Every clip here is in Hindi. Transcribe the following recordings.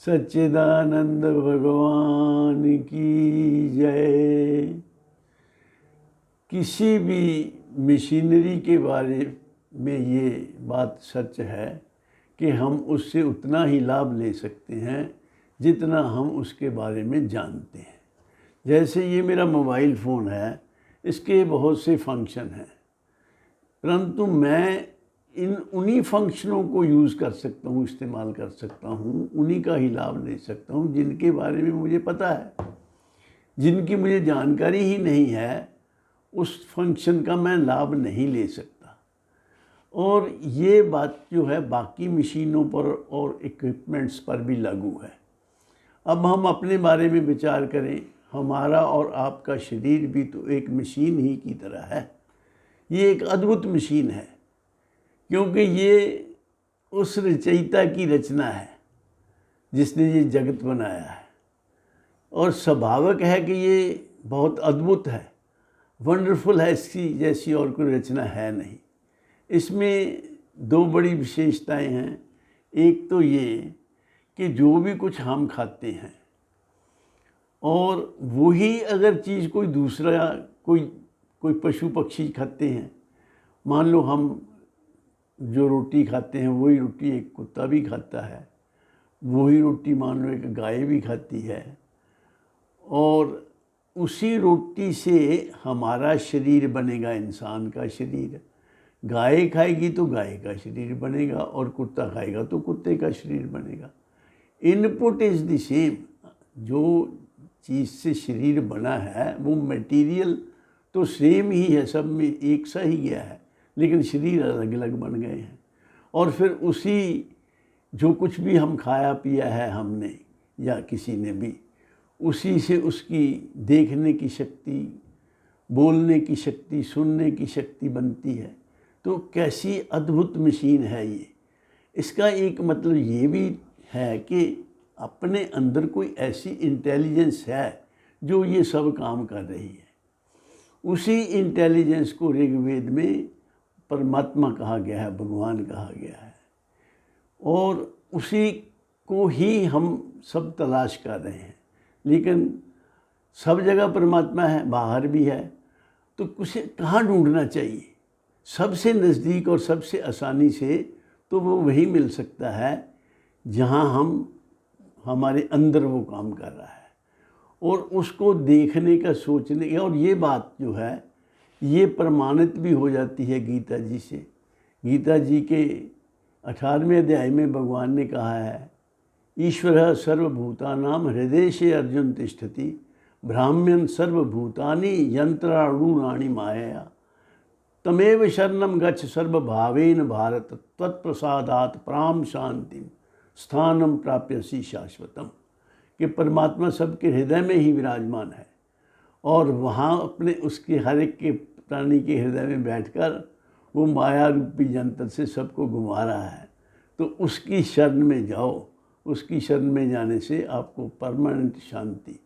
सच्चिदानंद भगवान की जय। किसी भी मशीनरी के बारे में ये बात सच है कि हम उससे उतना ही लाभ ले सकते हैं जितना हम उसके बारे में जानते हैं। जैसे ये मेरा मोबाइल फ़ोन है, इसके बहुत से फंक्शन हैं, परंतु मैं उन्हीं फंक्शनों को यूज़ कर सकता हूँ, इस्तेमाल कर सकता हूँ, उन्हीं का ही लाभ ले सकता हूँ जिनके बारे में मुझे पता है। जिनकी मुझे जानकारी ही नहीं है, उस फंक्शन का मैं लाभ नहीं ले सकता। और ये बात जो है बाकी मशीनों पर और इक्विपमेंट्स पर भी लागू है। अब हम अपने बारे में विचार करें, हमारा और आपका शरीर भी तो एक मशीन ही की तरह है। ये एक अद्भुत मशीन है, क्योंकि ये उस रचयिता की रचना है जिसने ये जगत बनाया है। और स्वाभाविक है कि ये बहुत अद्भुत है, वंडरफुल है, इसकी जैसी और कोई रचना है नहीं। इसमें दो बड़ी विशेषताएं हैं। एक तो ये कि जो भी कुछ हम खाते हैं और वही अगर चीज़ कोई दूसरा कोई पशु पक्षी खाते हैं, मान लो हम जो रोटी खाते हैं वही रोटी एक कुत्ता भी खाता है, वही रोटी मान लो एक गाय भी खाती है, और उसी रोटी से हमारा शरीर बनेगा, इंसान का शरीर। गाय खाएगी तो गाय का शरीर बनेगा, और कुत्ता खाएगा तो कुत्ते का शरीर बनेगा। Input is the same. जो चीज़ से शरीर बना है वो मटेरियल तो सेम ही है, सब में एक सा ही गया है, लेकिन शरीर अलग अलग बन गए हैं। और फिर उसी जो कुछ भी हम खाया पिया है हमने या किसी ने भी, उसी से उसकी देखने की शक्ति, बोलने की शक्ति, सुनने की शक्ति बनती है। तो कैसी अद्भुत मशीन है ये। इसका एक मतलब ये भी है कि अपने अंदर कोई ऐसी इंटेलिजेंस है जो ये सब काम कर रही है। उसी इंटेलिजेंस को ऋग्वेद में परमात्मा कहा गया है, भगवान कहा गया है, और उसी को ही हम सब तलाश कर रहे हैं। लेकिन सब जगह परमात्मा है, बाहर भी है, तो उसे कहाँ ढूंढना चाहिए? सबसे नज़दीक और सबसे आसानी से तो वो वही मिल सकता है जहाँ हमारे अंदर वो काम कर रहा है, और उसको देखने का, सोचने का। और ये बात जो है ये प्रमाणित भी हो जाती है गीता जी से। गीता जी के 18वें अध्याय में भगवान ने कहा है, ईश्वरः सर्वभूतानां हृदय से अर्जुन तिष्ठति, ब्राह्म्यन् सर्वभूतानि यंत्रारूणानि मायया, तमेव शरणं गच्छ सर्वभावेन भारत, त्वत्प्रसादात् परां शांतिं स्थानं प्राप्यसि शाश्वतम्। कि परमात्मा सबके हृदय में ही विराजमान है, और वहाँ अपने उसके हर एक के प्राणी के हृदय में बैठकर वो माया रूपी यंत्र से सबको घुमा रहा है। तो उसकी शरण में जाओ। उसकी शरण में जाने से आपको परमानेंट शांति,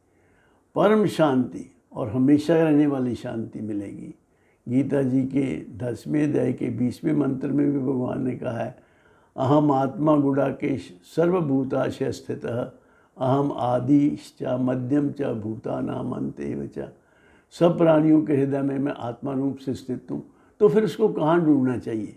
परम शांति और हमेशा रहने वाली शांति मिलेगी। गीता जी के 10वें अध्याय के 20वें मंत्र में भी भगवान ने कहा है, अहम आत्मा गुडाकेश सर्वभूताशय स्थितः, अहम आदिश्च मध्यम च भूतानाम अंतेव च। सब प्राणियों के हृदय में मैं आत्मा रूप से स्थित हूँ। तो फिर उसको कहाँ ढूंढना चाहिए?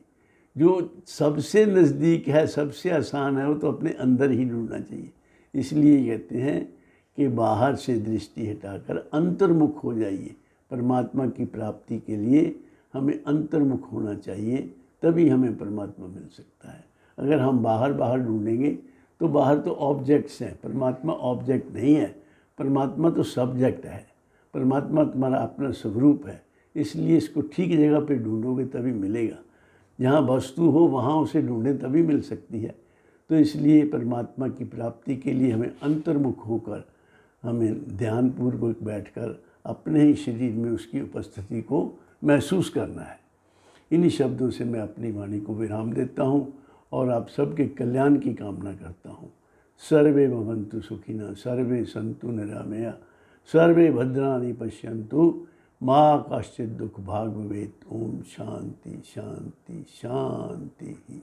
जो सबसे नज़दीक है, सबसे आसान है, वो तो अपने अंदर ही ढूंढना चाहिए। इसलिए कहते हैं कि बाहर से दृष्टि हटाकर अंतर्मुख हो जाइए। परमात्मा की प्राप्ति के लिए हमें अंतर्मुख होना चाहिए, तभी हमें परमात्मा मिल सकता है। अगर हम बाहर ढूंढेंगे तो बाहर तो ऑब्जेक्ट्स हैं, परमात्मा ऑब्जेक्ट नहीं है। परमात्मा तो सब्जेक्ट है। परमात्मा तुम्हारा अपना स्वरूप है। इसलिए इसको ठीक जगह पे ढूंढोगे तभी मिलेगा। जहाँ वस्तु हो वहाँ उसे ढूंढें तभी मिल सकती है। तो इसलिए परमात्मा की प्राप्ति के लिए हमें अंतर्मुख होकर, हमें ध्यानपूर्वक बैठकर अपने ही शरीर में उसकी उपस्थिति को महसूस करना है। इन्हीं शब्दों से मैं अपनी वाणी को विराम देता हूँ और आप सबके कल्याण की कामना करता हूँ। सर्वे भवन्तु सुखिनः, सर्वे सन्तु निरामया, सर्वे भद्राणि पश्यन्तु, माँ कश्चित् दुःख भाग् भवेत्। ओम शांति शांति शांति।